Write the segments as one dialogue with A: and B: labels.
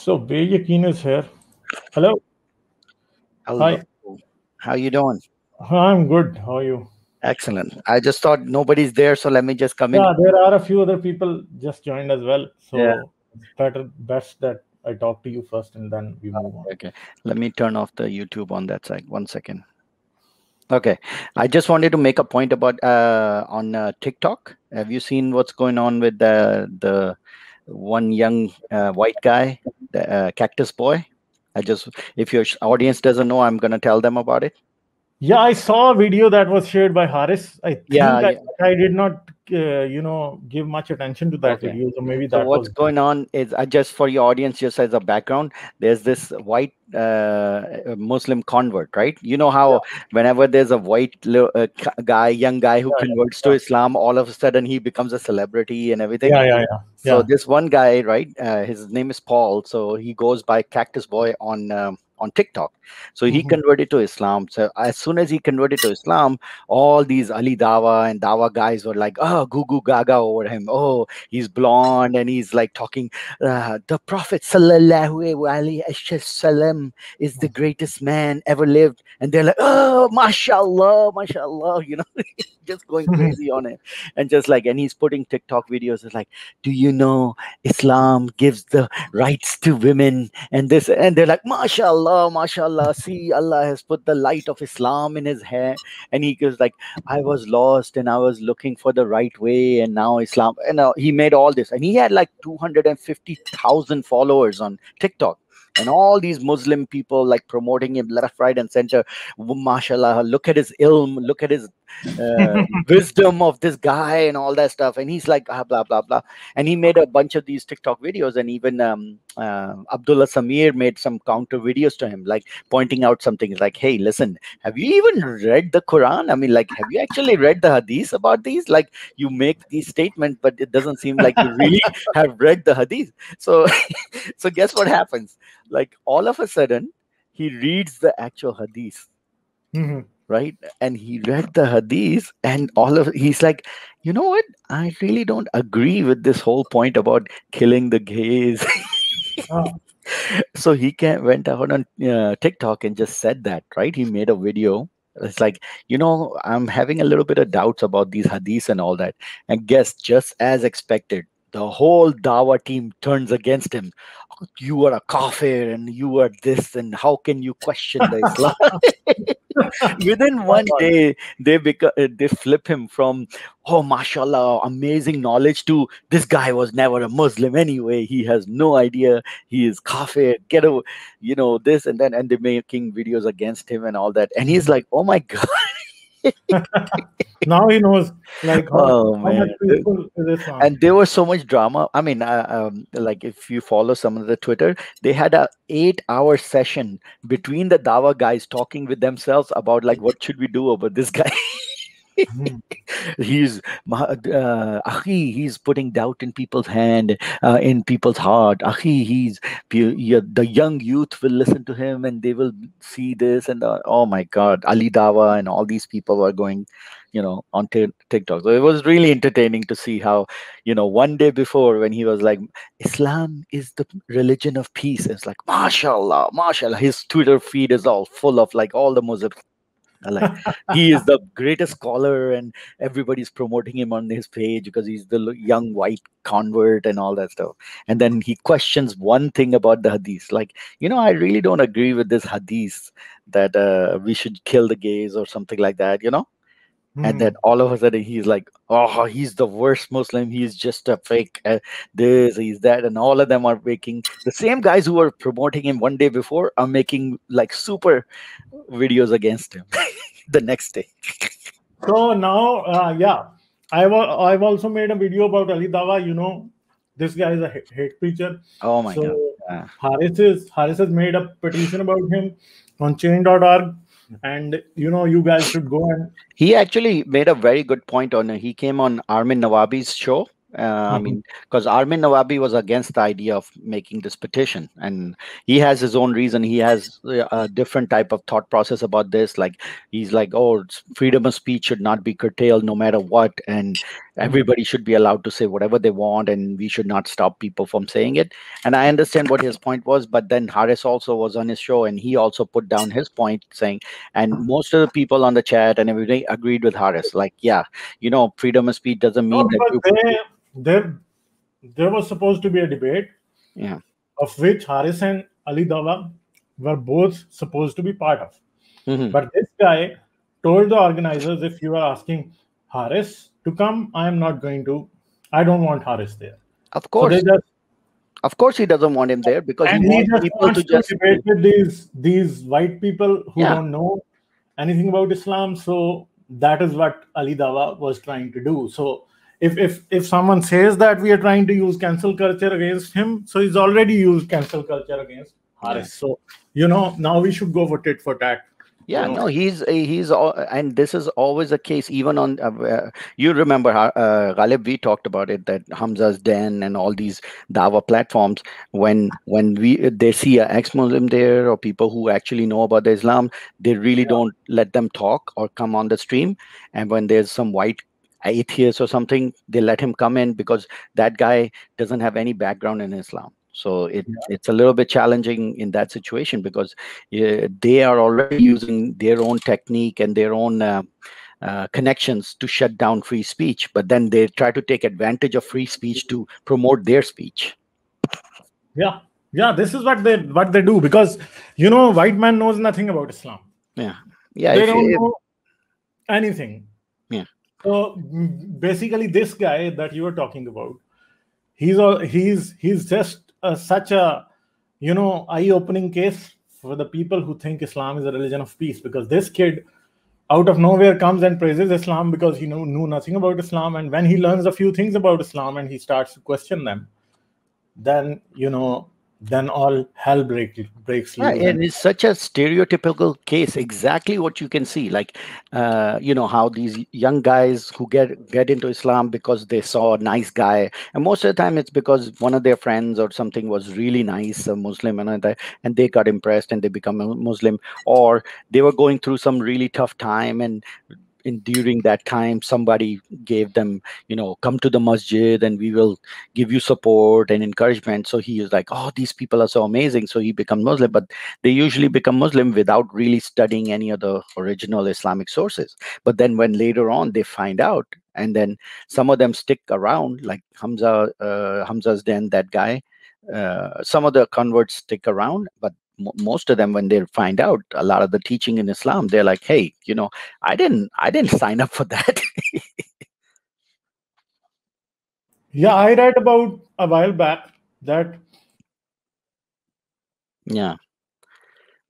A: So Yaqeen is here. Hello.
B: Hello.
A: Hi.
B: How you doing?
A: I'm good. How are you?
B: Excellent. I just thought nobody's there, so let me just come in.
A: Yeah, there are a few other people just joined as well.
B: Yeah.
A: So it's best that I talk to you first and then we move on.
B: Okay. Let me turn off the YouTube on that side. 1 second. Okay. I just wanted to make a point about on TikTok. Have you seen what's going on with the one young white guy, the Cactus Boy? If your audience doesn't know, I'm gonna tell them about it.
A: Yeah, I saw a video that was shared by Haris. I
B: Yeah,
A: think
B: yeah.
A: I did not, give much attention to that
B: Okay.
A: video. So maybe
B: So
A: that
B: what's
A: was.
B: going on is, just for your audience, just as a background, there's this white Muslim convert, right? You know
A: Yeah,
B: how whenever there's a white guy, young guy who
A: yeah,
B: converts to
A: yeah,
B: Islam, all of a sudden he becomes a celebrity and everything.
A: yeah, yeah, yeah,
B: So
A: yeah.
B: this one guy, right? His name is Paul. So he goes by Cactus Boy on TikTok. So he
A: Mhm.
B: converted to Islam. So as soon as he converted to Islam, all these AliDawa and Dawa guys were like, "Oh, goo goo gaga over him. Oh, he's blonde and he's like talking. The Prophet sallallahu alaihi wasallam is the greatest man ever lived." And they're like, "Oh, mashallah, mashallah," just going crazy on it, and just like, and he's putting TikTok videos. It's like, do you know Islam gives the rights to women and this, and they're like, mashallah, mashallah, see, Allah has put the light of Islam in his hair. And he goes like, I was lost and I was looking for the right way, and now Islam, and he made all this, and he had like 250,000 followers on TikTok. And all these Muslim people like promoting him left, right, and center. Mashallah, look at his ilm, look at his wisdom of this guy and all that stuff. And he's like, blah blah blah. And he made a bunch of these TikTok videos, and even Abdullah Samir made some counter videos to him, like pointing out something like, hey, listen, have you even read the Quran? I mean, like, have you actually read the hadith about these? Like, you make these statements, but it doesn't seem like you really have read the hadith. So so guess what happens? Like, all of a sudden he reads the actual hadith,
A: Mhm.
B: right? And he read the hadith, and all of he's like, you know what, I really don't agree with this whole point about killing the gays.
A: Ah,
B: So he went out on TikTok and just said that, right? He made a video. It's like, I'm having a little bit of doubts about these hadiths and all that. And guess, just as expected, the whole Dawa team turns against him. "Oh, you are a kafir and you are this, and how can you question the Islam?" Within
A: my
B: one
A: God.
B: day, they flip him from, oh mashallah, amazing knowledge, to this guy was never a Muslim anyway, he has no idea, he is kafir, get over, this and then, and they're making videos against him and all that, and he's like, oh my god.
A: Now he knows like
B: Oh
A: how much
B: man.
A: peaceful is Islam.
B: And there was so much drama. I mean, like, if you follow some of the Twitter, they had a 8-hour session between the Dawa guys talking with themselves about like, what should we do about this guy.
A: Mhm.
B: He's putting doubt in people's hand, in people's heart. The young youth will listen to him and they will see this, and oh my god, Ali Dawa and all these people are going, on TikTok. So it was really entertaining to see how, one day before, when he was like, Islam is the religion of peace, it's like, mashallah, mashallah, his Twitter feed is all full of like all the Muslims, like, he is the greatest scholar and everybody's promoting him on his page because he's the young white convert and all that stuff. And then he questions one thing about the hadith, like, I really don't agree with this hadith that we should kill the gays or something like that, and then
A: Mhm.
B: all of a sudden he's like, oh, he's the worst Muslim, he's just a fake, this, he's that, and all of them are making, the same guys who were promoting him one day before are making like super videos against him the next day.
A: So now, yeah, I've also made a video about Ali Dawa. This guy is a hate preacher.
B: Oh my
A: So
B: god.
A: Haris has made a petition about him on chain.org, and you guys should go and.
B: He actually made a very good point on it. He came on Armin Nawabi's show. I
A: Mhm.
B: mean, because Armin Nawabi was against the idea of making this petition, and he has his own reason. He has a different type of thought process about this. Like, he's like, "Oh, freedom of speech should not be curtailed, no matter what." And everybody should be allowed to say whatever they want, and we should not stop people from saying it. And I understand what his point was, but then Haris also was on his show, and he also put down his point, saying, and most of the people on the chat and everybody agreed with Haris, like, yeah, freedom of speech doesn't
A: No,
B: mean that
A: because
B: you.
A: there there was supposed to be a debate
B: Yeah.
A: of which Haris and AliDawa were both supposed to be part of.
B: Hmm.
A: But this guy told the organizers, if you are asking Haris to come, I am not going to. I don't want Haris there.
B: Of
A: So they
B: course,
A: just
B: of course, he doesn't want him there because he
A: and he
B: wants
A: just
B: people to
A: wants to
B: just.
A: debate with these white people who
B: Yeah.
A: don't know anything about Islam. So that is what Ali Dawa was trying to do. So if someone says that we are trying to use cancel culture against him, so he's already used cancel culture against
B: Yeah.
A: Haris. So now we should go for tit for tat.
B: Yeah, no, and this is always a case. Even on, you remember, Ghalib, we talked about it, that Hamza's Den and all these Dawa platforms. When they see an ex-Muslim there or people who actually know about the Islam, they really
A: Yeah.
B: don't let them talk or come on the stream. And when there's some white atheist or something, they let him come in because that guy doesn't have any background in Islam. So it's a little bit challenging in that situation because they are already using their own technique and their own connections to shut down free speech, but then they try to take advantage of free speech to promote their speech.
A: Yeah. Yeah. This is what they do because white man knows nothing about Islam.
B: Yeah, yeah.
A: They
B: If,
A: don't
B: if
A: know anything.
B: yeah,
A: So basically, this guy that you were talking about, he's just such a eye-opening case for the people who think Islam is a religion of peace. Because this kid, out of nowhere, comes and praises Islam because he knew nothing about Islam, and when he learns a few things about Islam and he starts to question them, then then all hell breaks
B: yeah,
A: loose. And
B: and it's such a stereotypical case. Exactly what you can see, like how these young guys who get into Islam because they saw a nice guy, and most of the time it's because one of their friends or something was really nice, a Muslim, and they got impressed and they become a Muslim, or they were going through some really tough time, and during that time somebody gave them, come to the masjid and we will give you support and encouragement. So he is like, oh, these people are so amazing, so he becomes Muslim. But they usually become Muslim without really studying any of the original Islamic sources. But then when later on they find out, and then some of them stick around, like Hamza's Den, that guy, some of the converts stick around, but most of them, when they find out a lot of the teaching in Islam, they're like, hey, I didn't sign up for that.
A: yeah, I read about a while back that
B: Yeah.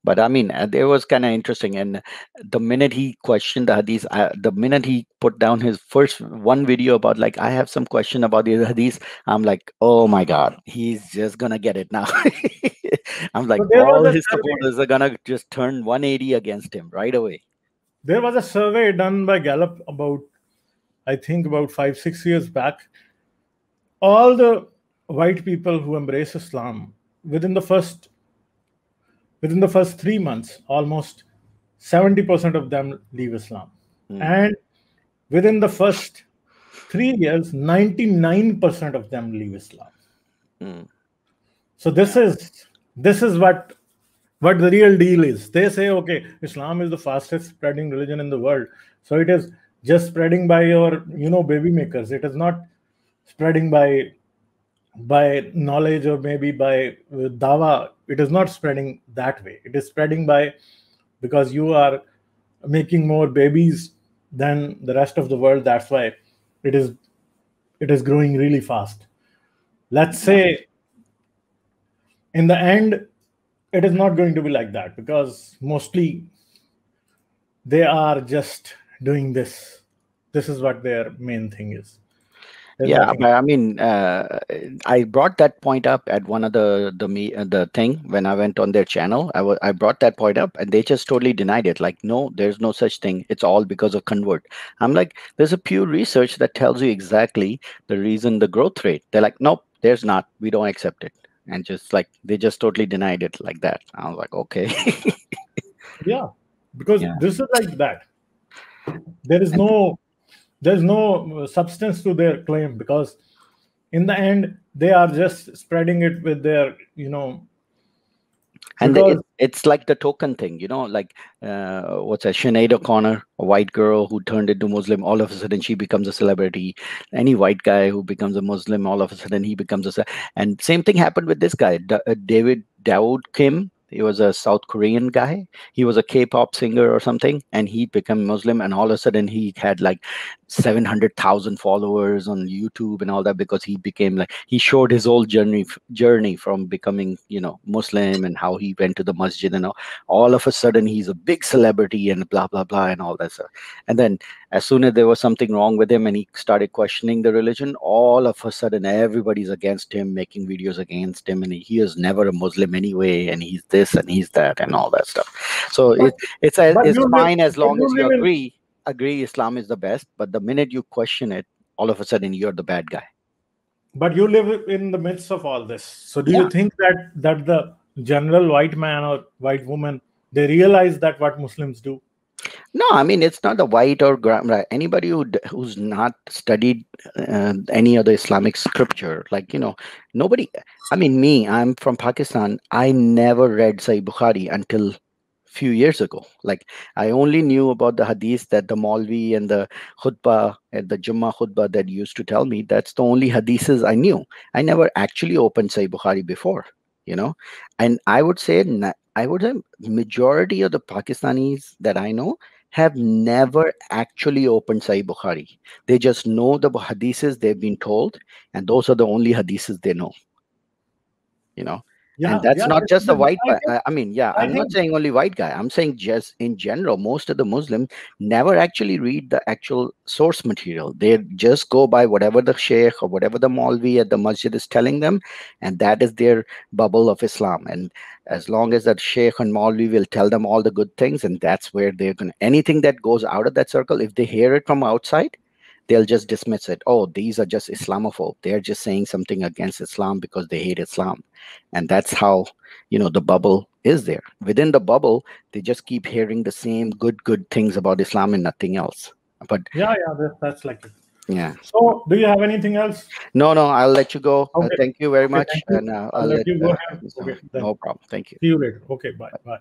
B: But I mean, it was kind of interesting. And the minute he questioned the hadith, the minute he put down his first one video about, like, I have some question about the hadith, I'm like, oh my God, he's just gonna get it now. I'm like,
A: so there was
B: all
A: a
B: his
A: survey.
B: supporters are gonna just turn 180 against him right away.
A: There was a survey done by Gallup about, I think, about 5-6 years back. All the white people who embrace Islam within the first 3 months, almost 70% of them leave Islam,
B: Mm,
A: and within the first 3 years, 99% of them leave Islam.
B: mm,
A: So this is what the real deal is. They say, okay, Islam is the fastest spreading religion in the world, so it is just spreading by your baby makers. It is not spreading by knowledge or maybe by dawa. It is not spreading that way. It is spreading by because you are making more babies than the rest of the world. That's why it is it is growing really fast. Let's
B: yeah.
A: say in the end it is not going to be like that because mostly they are just doing this. This is what their main thing is. There's
B: Yeah,
A: nothing.
B: but I mean, I brought that point up at one of the thing when I went on their channel. I brought that point up, and they just totally denied it. Like, no, there's no such thing. It's all because of convert. I'm like, there's a Pew research that tells you exactly the reason, the growth rate. They're like, nope, there's not. We don't accept it, and just like they just totally denied it like that. I was like, okay.
A: Yeah, because
B: Yeah.
A: this is like that. There is no There's no substance to their claim, because in the end they are just spreading it with their,
B: And
A: because
B: it's like the token thing, like what's that, Sinead O'Connor, a white girl who turned into Muslim, all of a sudden she becomes a celebrity. Any white guy who becomes a Muslim, all of a sudden he becomes and same thing happened with this guy, David Daoud Kim. He was a South Korean guy. He was a K-pop singer or something, and he became Muslim, and all of a sudden he had like 700,000 followers on YouTube and all that, because he became like, he showed his whole journey from becoming, Muslim, and how he went to the masjid, and all of a sudden he's a big celebrity and blah blah blah and all that stuff. And then as soon as there was something wrong with him and he started questioning the religion, all of a sudden everybody's against him, making videos against him, and he is never a Muslim anyway, and he's this and he's that and all that stuff. So
A: but
B: it's fine as
A: but
B: long
A: you
B: as you
A: live in
B: agree Islam is the best, but the minute you question it, all of a sudden you're the bad guy.
A: but you live in the midst of all this. So do
B: Yeah.
A: you think that the general white man or white woman, they realize that what Muslims do?
B: No, I mean, it's not the white or right. Anybody who's not studied any other Islamic scripture, like, nobody. I mean, me, I'm from Pakistan. I never read Sahih Bukhari until few years ago. Like, I only knew about the hadith that the Maulvi and the khutbah and the Jummah khutbah that used to tell me. That's the only hadiths I knew. I never actually opened Sahih Bukhari before, you know. And I would say majority of the Pakistanis that I know have never actually opened Sahih Bukhari. They just know the hadiths they've been told, and those are the only hadiths they know. You know, and
A: Yeah,
B: that's
A: yeah.
B: not just a white
A: I
B: guy.
A: think
B: I mean, yeah,
A: I
B: I'm not
A: think
B: saying only white guy. I'm saying just in general, most of the Muslims never actually read the actual source material. They just go by whatever the sheikh or whatever the Maulvi at the masjid is telling them, and that is their bubble of Islam. And as long as that sheikh and Maulvi will tell them all the good things, and that's where they're gonna, anything that goes out of that circle, if they hear it from outside, they'll just dismiss it. Oh, these are just Islamophobe. They're just saying something against Islam because they hate Islam. And that's how, the bubble is there. Within the bubble, they just keep hearing the same good things about Islam and nothing else. But
A: yeah, yeah, that's like it.
B: yeah.
A: So do you have anything else?
B: No, I'll let you go.
A: Okay.
B: Thank you very
A: Okay,
B: much.
A: thank you.
B: And
A: I'll
B: I'll
A: let
B: let
A: you go ahead. Okay, then
B: no problem. Thank you.
A: see you later. Okay, bye. Bye.